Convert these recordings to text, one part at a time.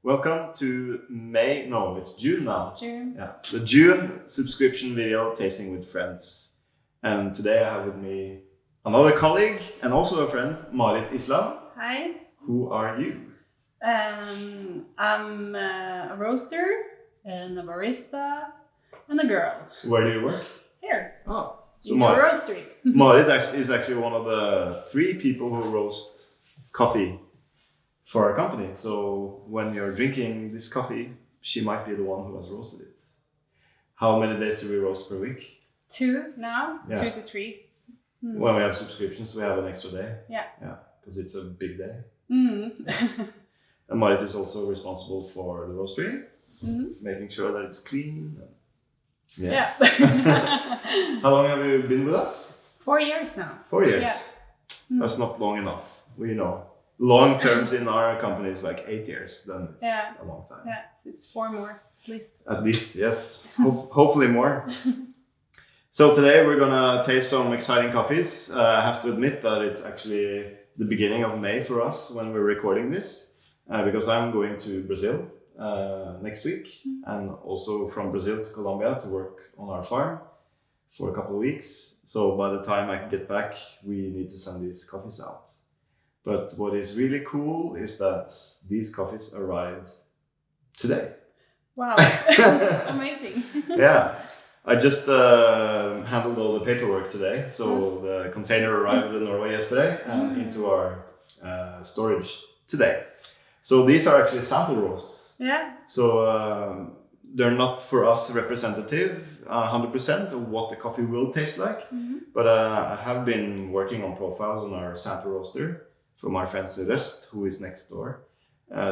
Welcome to it's June now. June. Yeah, the June subscription video tasting with friends. And today I have with me another colleague and also a friend, Marit Islann. Hi. Who are you? I'm a roaster and a barista and a girl. Where do you work? Here. Oh, so roastery. Marit is actually one of the 3 people who roast coffee for our company. So when you're drinking this coffee, she might be the one who has roasted it. How many days do we roast per week? 2 now, yeah. 2 to 3. When we have subscriptions, we have an extra day. Yeah. Yeah, because it's a big day. Mm. And Marit is also responsible for the roastery, making sure that it's clean. Yes. How long have you been with us? 4 years now. 4 years. Yeah. That's not long enough. We know. Long terms in our company is like 8 years. Then it's a long time. Yeah, it's 4 more at least. At least, yes. Hopefully more. So today we're gonna taste some exciting coffees. I have to admit that it's actually the beginning of May for us when we're recording this, because I'm going to Brazil next week, and also from Brazil to Colombia to work on our farm for a couple of weeks. So by the time I can get back, we need to send these coffees out. But what is really cool is that these coffees arrived today. Wow, amazing. Yeah, I just handled all the paperwork today. So the container arrived in Norway yesterday and into our storage today. So these are actually sample roasts. Yeah. So they're not for us representative 100% of what the coffee will taste like. But I have been working on profiles on our sample roaster from our friends in Rust, who is next door.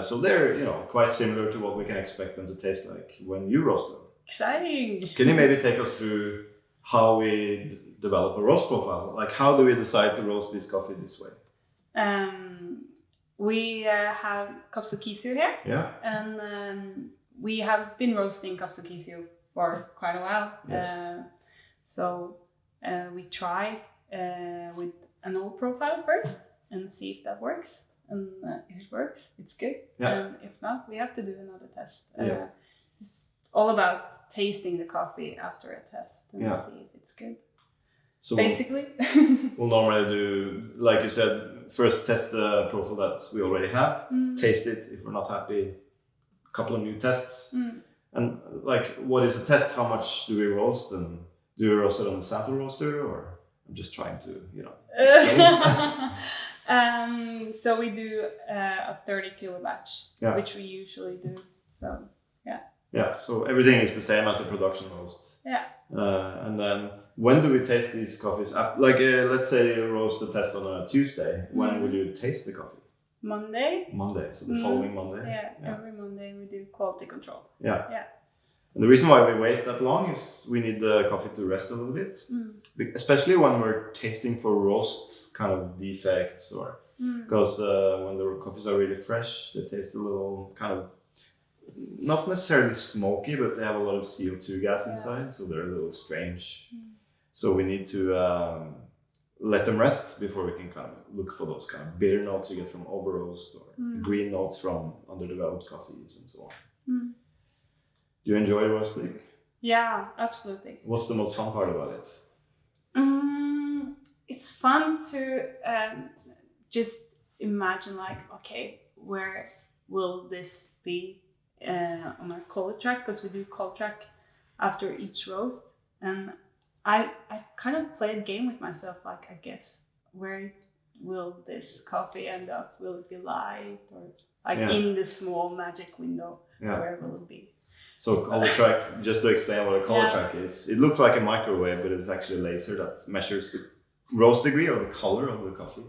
So they're quite similar to what we can expect them to taste like when you roast them. Exciting. Can you maybe take us through how we develop a roast profile? Like, how do we decide to roast this coffee this way? We have Kapsokisio here. Yeah. And we have been roasting Kapsokisio for quite a while. Yes. So we try with an old profile first and see if that works. And if it works, it's good. Yeah. If not, we have to do another test. Yeah. It's all about tasting the coffee after a test and see if it's good. So basically, we'll normally do, like you said, first test the profile that we already have, taste it. If we're not happy, a couple of new tests. And like, what is a test? How much do we roast? And do we roast it on the sample roaster, or I'm just trying to, explain. So we do a 30 kilo batch, which we usually do. So yeah. So everything is the same as a production roast. Yeah. And then when do we taste these coffees? Like let's say you roast the test on a Tuesday. When will you taste the coffee? Monday. So the following Monday. Yeah. Every Monday we do quality control. Yeah. And the reason why we wait that long is we need the coffee to rest a little bit, especially when we're tasting for roast kind of defects, or because when the coffees are really fresh, they taste a little kind of not necessarily smoky, but they have a lot of CO2 gas inside, so they're a little strange. So we need to let them rest before we can kind of look for those kind of bitter notes you get from over roast, or green notes from underdeveloped coffees and so on. Do you enjoy roasting? Yeah, absolutely. What's the most fun part about it? It's fun to just imagine, like, okay, where will this be on our color track? Because we do color track after each roast, and I kind of play a game with myself, like, I guess, where will this coffee end up? Will it be light, or like in the small magic window? Where will it be? So color track, just to explain what a color track is, it looks like a microwave, but it's actually a laser that measures the roast degree or the color of the coffee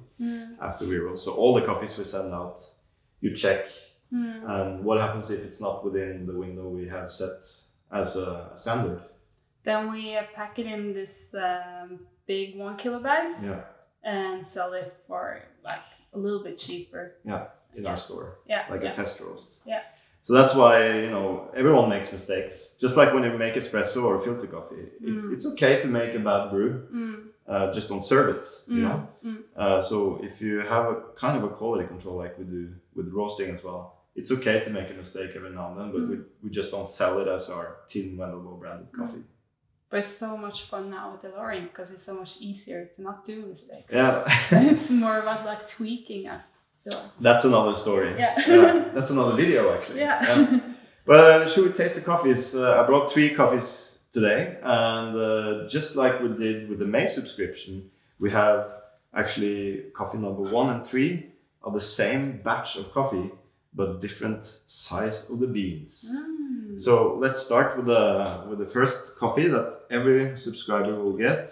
after we roast. So all the coffees we send out, you check, and what happens if it's not within the window we have set as a standard? Then we pack it in this big 1 kilo bags and sell it for like a little bit cheaper. In our store, like a test roast. So that's why, everyone makes mistakes. Just like when you make espresso or filter coffee, it's okay to make a bad brew, just don't serve it, you know. So if you have a kind of a quality control like we do with roasting as well, it's okay to make a mistake every now and then, but we just don't sell it as our tin Vendelbo branded coffee. But it's so much fun now with the lowering because it's so much easier to not do mistakes. Yeah. It's more about like tweaking it. That's another story. Yeah. That's another video actually. Yeah. But should we taste the coffees? I brought 3 coffees today, and just like we did with the May subscription, we have actually coffee number 1 and 3 of the same batch of coffee, but different size of the beans. So let's start with the first coffee that every subscriber will get.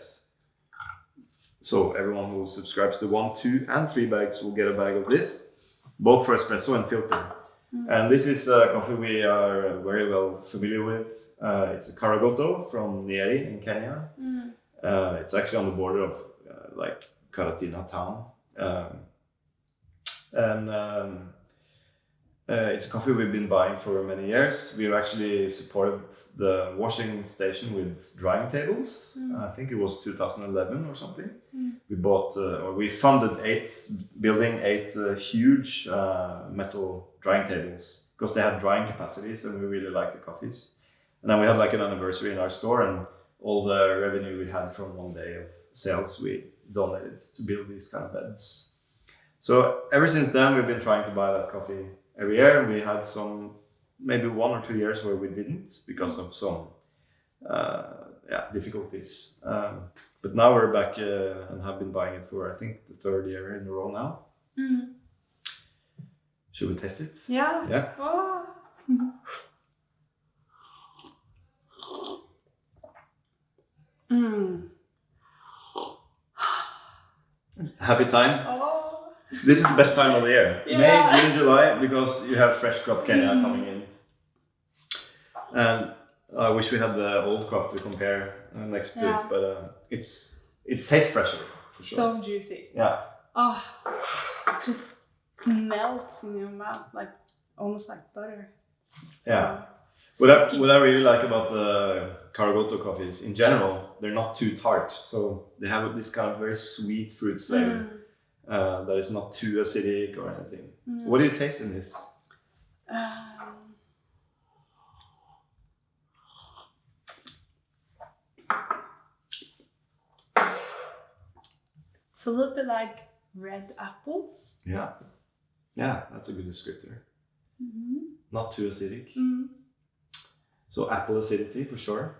So everyone who subscribes to 1, 2, and 3 bags will get a bag of this, both for espresso and filter. And this is a coffee we are very well familiar with. It's a Karogoto from Nyeri in Kenya. It's actually on the border of like Karatina town. It's a coffee we've been buying for many years. We've actually supported the washing station with drying tables. I think it was 2011 or something. We bought, or we funded building 8 huge metal drying tables because they had drying capacities and we really liked the coffees. And then we had like an anniversary in our store, and all the revenue we had from one day of sales, we donated to build these kind of beds. So ever since then, we've been trying to buy that coffee every year. We had maybe 1 or 2 years where we didn't because of some difficulties. But now we're back and have been buying it for, I think, the 3rd year in a row now. Should we taste it? Yeah. Yeah. Oh. Happy time. Oh. This is the best time of the year. Yeah. May, June, July, because you have fresh crop Kenya coming in. And I wish we had the old crop to compare next to it, but it tastes fresher. For sure. So juicy. Yeah. Oh, it just melts in your mouth, like almost like butter. Yeah. What I really like about the Karogoto coffees in general, they're not too tart, so they have this kind of very sweet fruit flavor that is not too acidic or anything. What do you taste in this? It's a little bit like red apples. Yeah, that's a good descriptor. Not too acidic. So apple acidity for sure.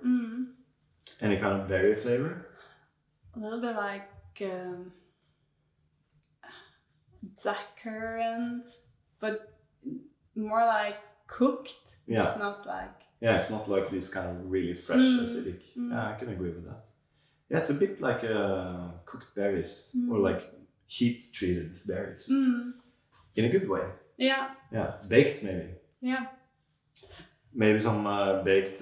Any kind of berry flavor? A little bit like black currants, but more like cooked. Yeah. It's not like... Yeah, it's not like this kind of really fresh acidic. Yeah, I can agree with that. Yeah, it's a bit like cooked berries or like heat-treated berries. In a good way. Yeah. Yeah, baked maybe. Yeah. Maybe some baked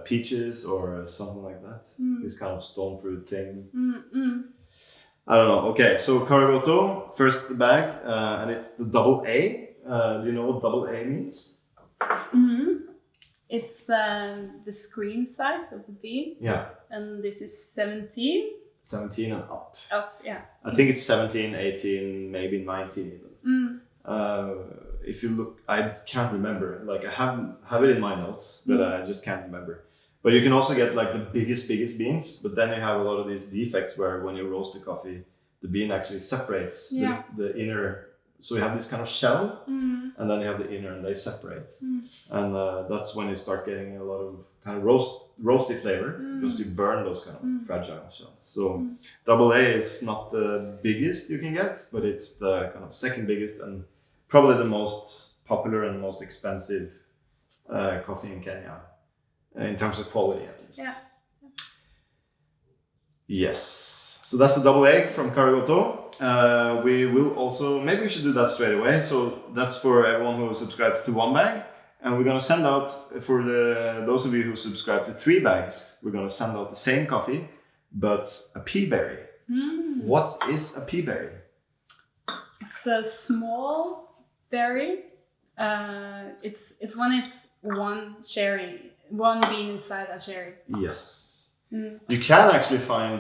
peaches or something like that. This kind of stone fruit thing. I don't know. Okay, so Karogoto, first bag, and it's the double A. Do you know what double A means? It's the screen size of the bean. Yeah. And this is 17. 17 and up. Up, yeah. I think it's 17, 18, maybe 19 even. If you look, I can't remember. Like I have it in my notes, but I just can't remember. But you can also get like the biggest beans, but then you have a lot of these defects where when you roast the coffee, the bean actually separates the inner. So you have this kind of shell, and then you have the inner, and they separate. And that's when you start getting a lot of kind of roasty flavor because you burn those kind of fragile shells. So double A is not the biggest you can get, but it's the kind of second biggest and probably the most popular and most expensive coffee in Kenya, in terms of quality at least. Yeah. Yes. So that's the double A from Karogoto. We will also, maybe we should do that straight away. So that's for everyone who subscribed to 1 bag. And we're going to send out, for those of you who subscribe to 3 bags, we're going to send out the same coffee, but a peaberry. What is a peaberry? It's a small berry. It's when it's one bean inside a cherry. Yes. You can actually find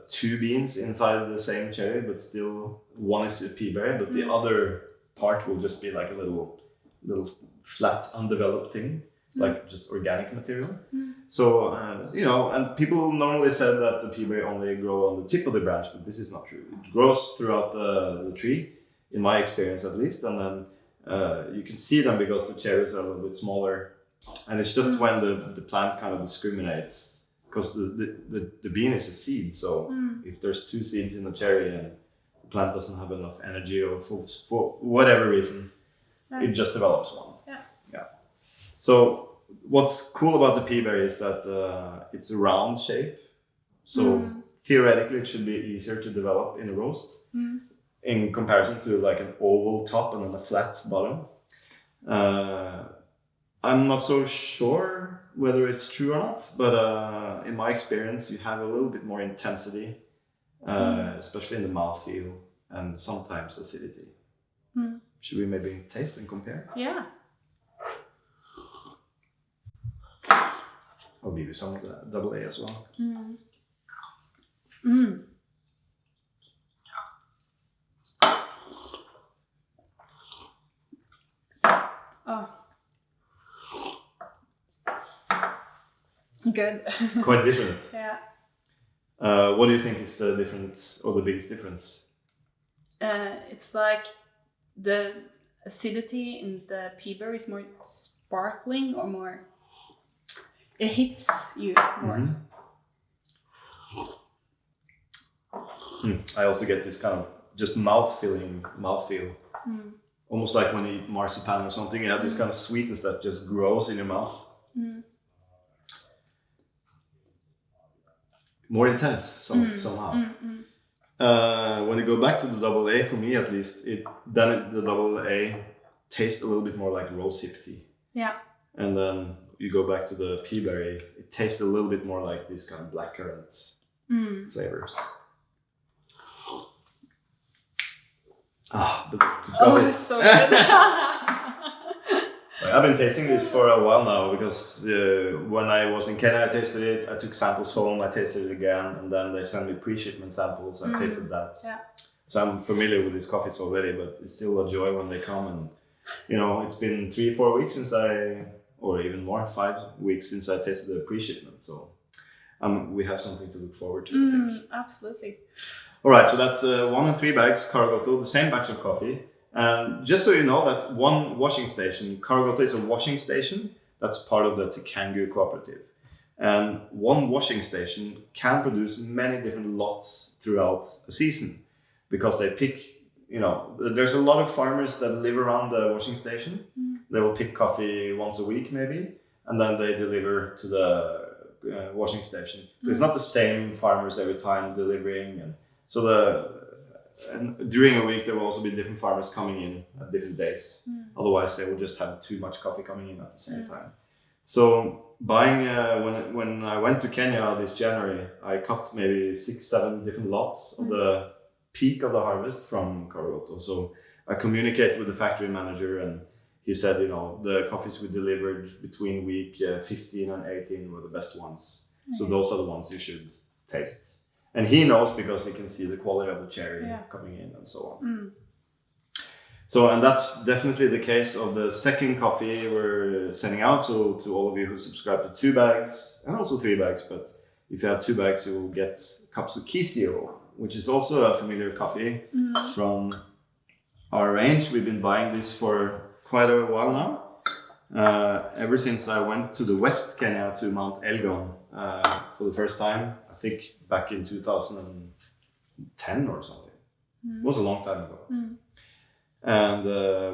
2 beans inside the same cherry, but still one is a peaberry, but the other part will just be like a little flat, undeveloped thing, like just organic material. So, and people normally said that the peaberry only grow on the tip of the branch, but this is not true. It grows throughout the tree, in my experience at least, and then you can see them because the cherries are a little bit smaller. And it's just when the plant kind of discriminates, because the bean is a seed, so if there's 2 seeds in the cherry and the plant doesn't have enough energy or for whatever reason, it just develops one. Yeah. So what's cool about the peaberry is that it's a round shape, so theoretically it should be easier to develop in a roast in comparison to like an oval top and then a flat bottom. I'm not so sure whether it's true or not, but in my experience, you have a little bit more intensity, especially in the mouthfeel and sometimes acidity. Should we maybe taste and compare? Yeah. I'll give you some of the double A as well. Oh. Good. Quite different. Yeah. What do you think is the difference or the biggest difference? It's like the acidity in the peaberry is more sparkling or more. It hits you more. I also get this kind of just mouthfeel. Almost like when you eat marzipan or something, you have this kind of sweetness that just grows in your mouth. More intense somehow. When you go back to the double A, for me at least, the double A tastes a little bit more like rose hip tea. Yeah. And then you go back to the peaberry, it tastes a little bit more like these kind of blackcurrant flavors. The coffee is so good. I've been tasting this for a while now because when I was in Kenya, I tasted it. I took samples home, I tasted it again, and then they sent me pre-shipment samples. I tasted that. Yeah. So I'm familiar with these coffees already, but it's still a joy when they come. And it's been 3-4 weeks since or even more, 5 weeks since I tasted the pre-shipment. So we have something to look forward to, I think. Absolutely. All right, so that's 1 and 3 bags Karogoto, the same batch of coffee. And just so you know that one washing station, Karogoto is a washing station that's part of the Tekangu cooperative. And one washing station can produce many different lots throughout a season because they pick, there's a lot of farmers that live around the washing station. They will pick coffee once a week maybe, and then they deliver to the washing station. But it's not the same farmers every time delivering. And so and during a week, there will also be different farmers coming in at different days. Otherwise, they will just have too much coffee coming in at the same time. So buying, when I went to Kenya this January, I cut maybe 6-7 different lots of the peak of the harvest from Karogoto. So I communicated with the factory manager and he said, the coffees we delivered between week 15 and 18 were the best ones. So those are the ones you should taste. And he knows because he can see the quality of the cherry coming in and so on. So, and that's definitely the case of the second coffee we're sending out. So to all of you who subscribe to 2 bags and also 3 bags, but if you have 2 bags, you will get Kapsokisio, which is also a familiar coffee from our range. We've been buying this for quite a while now. Ever since I went to the West Kenya to Mount Elgon for the first time, I think back in 2010 or something. It was a long time ago. And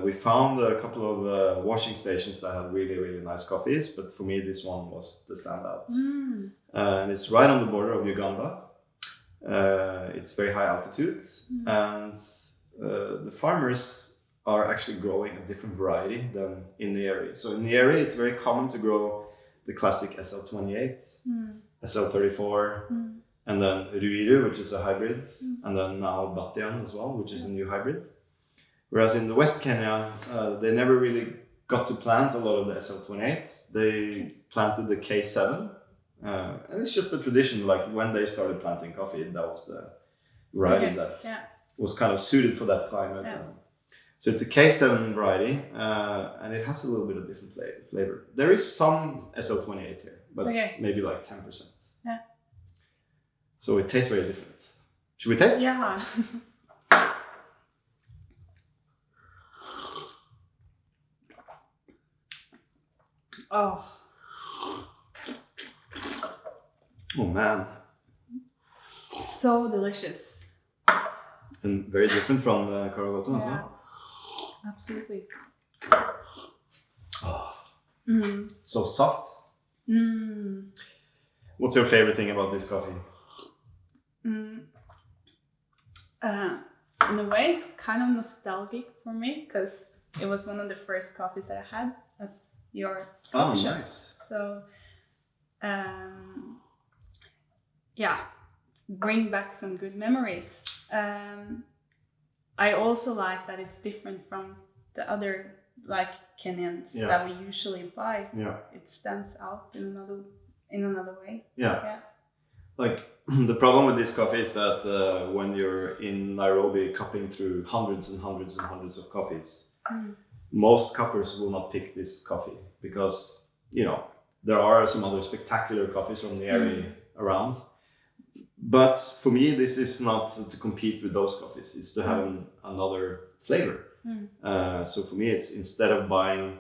we found a couple of washing stations that had really, really nice coffees, but for me this one was the standout. And it's right on the border of Uganda. It's very high altitude, and the farmers are actually growing a different variety than in the area. So in the area, it's very common to grow the classic SL28, SL34, and then Ruiru, which is a hybrid, and then now Batian as well, which is a new hybrid. Whereas in the West Kenya, they never really got to plant a lot of the SL28s. They planted the K7, And it's just a tradition. Like when they started planting coffee, that was the variety that was kind of suited for that climate. Yeah. So it's a K7 variety, and it has a little bit of different flavor. There is some SO28 here, but maybe like 10%. Yeah. So it tastes very different. Should we taste? Yeah. Oh man. So delicious. And very different from Karogoto as well. Absolutely. Oh. So soft. What's your favorite thing about this coffee? In a way, it's kind of nostalgic for me because it was one of the first coffees that I had at your coffee shop. Nice. So, bring back some good memories. I also like that it's different from the other like Kenyans that we usually buy. Yeah. It stands out in another way. Yeah. Like the problem with this coffee is that when you're in Nairobi cupping through hundreds and hundreds and hundreds of coffees, most cuppers will not pick this coffee because, there are some other spectacular coffees from the area around. But for me, this is not to compete with those coffees. It's to have another flavor. So for me, it's instead of buying,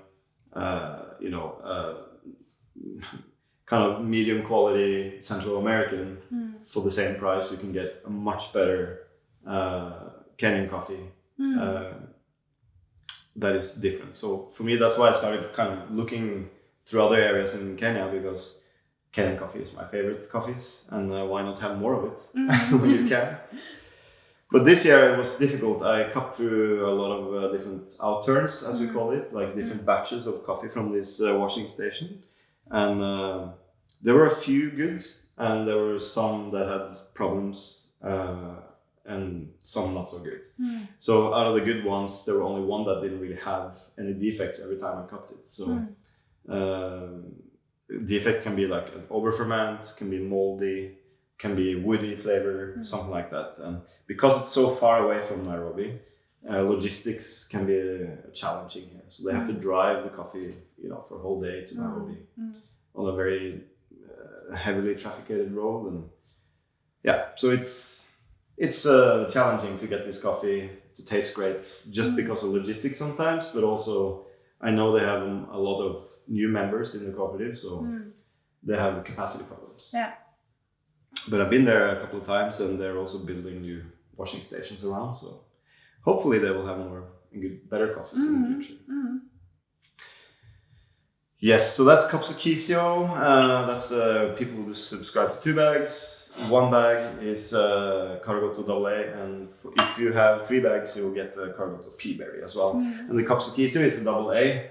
kind of medium quality Central American for the same price, you can get a much better Kenyan coffee that is different. So for me, that's why I started kind of looking through other areas in Kenya, because Kenyan coffee is my favorite coffees, and why not have more of it when you can. But this year it was difficult. I cupped through a lot of different outturns, as we call it, like different batches of coffee from this washing station. And there were a few goods, and there were some that had problems, and some not so good. So out of the good ones, there were only one that didn't really have any defects every time I cupped it. So defect can be like an over-ferment, can be moldy, can be woody flavor, something like that. And because it's so far away from Nairobi, logistics can be challenging here. So they have to drive the coffee, for a whole day to Nairobi on a very heavily trafficked road. And so it's challenging to get this coffee to taste great, just because of logistics sometimes, but also I know they have a lot of new members in the cooperative, so they have capacity problems. Yeah. But I've been there a couple of times, and they're also building new washing stations around, so hopefully they will have more and better coffees in the future. Yes, so that's Kapsokisio. That's people who just subscribe to 2 bags. 1 bag is Karogoto AA, and if you have 3 bags, you'll get Karogoto peaberry as well. And the Kapsokisio is a AA.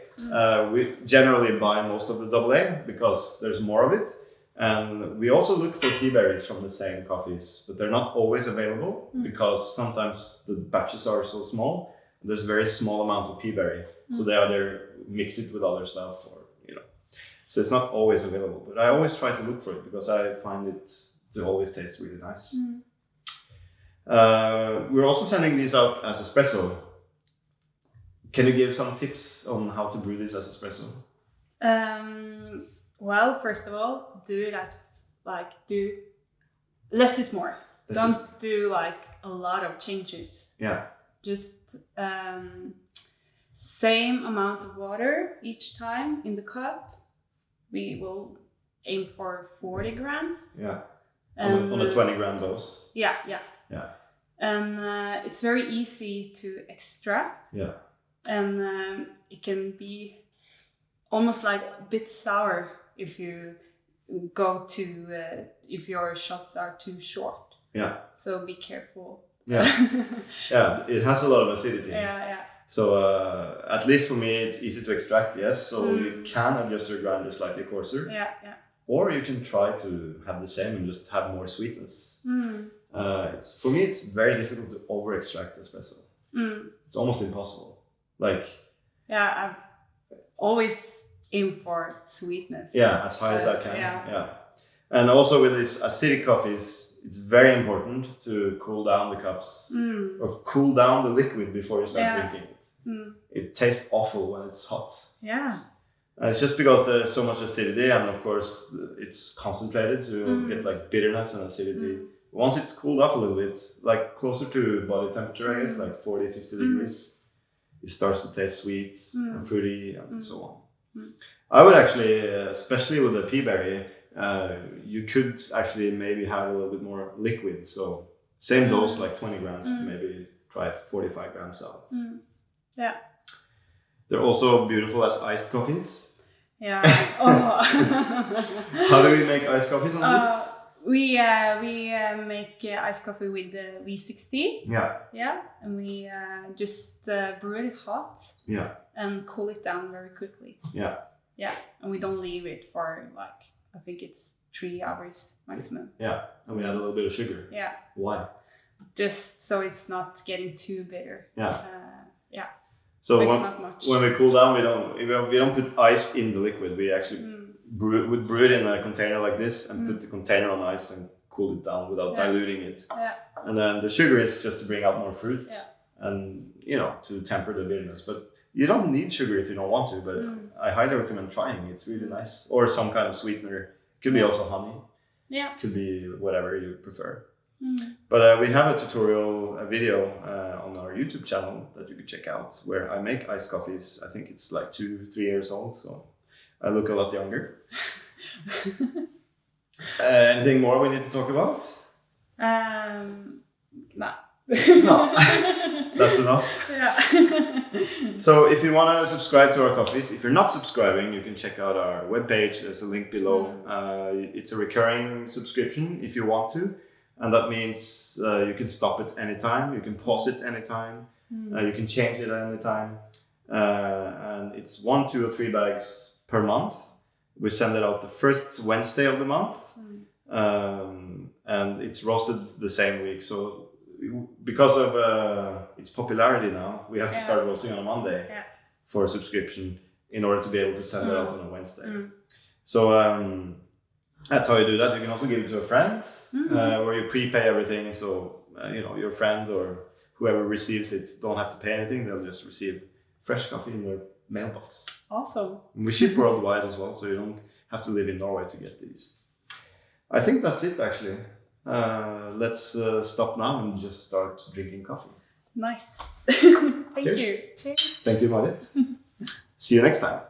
We generally buy most of the AA because there's more of it. And we also look for peaberries from the same coffees, but they're not always available because sometimes the batches are so small. There's very small amount of peaberry, so they either mix it with other stuff or so it's not always available. But I always try to look for it because I find it to always taste really nice. We're also sending these out as espresso. Can you give some tips on how to brew this as espresso? Well, first of all, do it as less is more. Don't do like a lot of changes. Yeah. Just same amount of water each time in the cup. We will aim for 40 grams. Yeah. On a 20-gram dose. Yeah. And it's very easy to extract. Yeah. And it can be almost like a bit sour if you go to if your shots are too short. Yeah. So be careful. Yeah. Yeah. It has a lot of acidity. Yeah. So at least for me, it's easy to extract. Yes. So you can adjust your grinder slightly coarser. Yeah. Or you can try to have the same and just have more sweetness. For me, it's very difficult to over-extract espresso. It's almost impossible. I always aim for sweetness. Yeah, as high as I can. Yeah. And also with these acidic coffees, it's very important to cool down the cups or cool down the liquid before you start drinking it. It tastes awful when it's hot. Yeah. It's just because there's so much acidity, and of course it's concentrated, so you'll get like bitterness and acidity. Once it's cooled off a little bit, like closer to body temperature, I guess, like 40, 50 degrees, it starts to taste sweet and fruity and so on. I would actually, especially with the peaberry, you could actually maybe have a little bit more liquid. So same dose, like 20 grams, maybe try 45 grams out. Yeah. They're also beautiful as iced coffees. Yeah. How do we make iced coffees on this? We make iced coffee with the V60. Yeah. Yeah, and we just brew it hot. Yeah. And cool it down very quickly. Yeah. Yeah, and we don't leave it for like, I think it's 3 hours maximum. Yeah, and we add a little bit of sugar. Yeah. Why? Just so it's not getting too bitter. Yeah. Yeah. So not much. when we cool down, we don't put ice in the liquid. We actually brew it in a container like this and put the container on ice and cool it down without diluting it. Yeah. And then the sugar is just to bring out more fruit and to temper the bitterness. But you don't need sugar if you don't want to. But I highly recommend trying. It's really nice. Or some kind of sweetener. Could be also honey. Yeah. Could be whatever you prefer. But we have a tutorial, a video on our YouTube channel that you could check out where I make iced coffees. I think it's like 2-3 years old, so I look a lot younger. Anything more we need to talk about? No. No, that's enough. Yeah. So if you want to subscribe to our coffees, if you're not subscribing, you can check out our webpage. There's a link below. It's a recurring subscription if you want to. And that means you can stop it anytime, you can pause it anytime, you can change it at any time. And it's 1, 2, or 3 bags per month. We send it out the first Wednesday of the month. And it's roasted the same week. So because of its popularity now, we have to start roasting on a Monday for a subscription in order to be able to send it out on a Wednesday. So that's how you do that. You can also give it to a friend, where you prepay everything. So your friend or whoever receives it don't have to pay anything. They'll just receive fresh coffee in their mailbox. Awesome. We ship worldwide as well, so you don't have to live in Norway to get these. I think that's it actually. Let's stop now and just start drinking coffee. Nice. Thank Cheers. you. Cheers. Thank you, Marit. See you next time.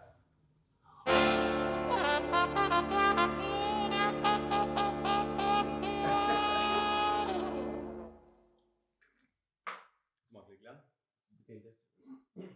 Smakelig, Glenn.